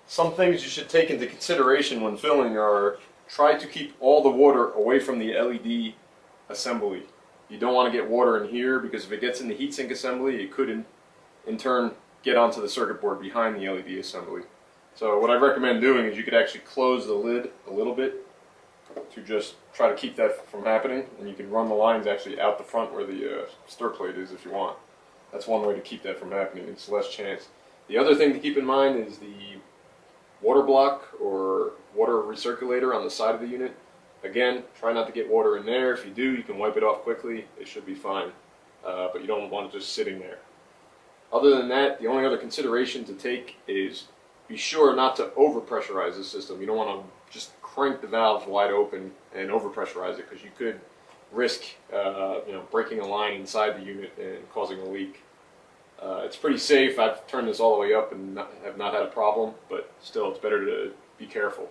Some things you should take into consideration when filling are try to keep all the water away from the LED assembly. You don't want to get water in here because if it gets in the heatsink assembly, it could in turn get onto the circuit board behind the LED assembly. So what I recommend doing is you could actually close the lid a little bit to just try to keep that from happening, and you can run the lines actually out the front where the stir plate is if you want. That's one way to keep that from happening. It's less chance. The other thing to keep in mind is the water block or water recirculator on the side of the unit. Again, try not to get water in there. If you do, you can wipe it off quickly. It should be fine, but you don't want it just sitting there. Other than that, the only other consideration to take is be sure not to overpressurize the system. You don't want to just crank the valves wide open and overpressurize it because you could risk breaking a line inside the unit and causing a leak. It's pretty safe. I've turned this all the way up and have not had a problem, but still it's better to be careful.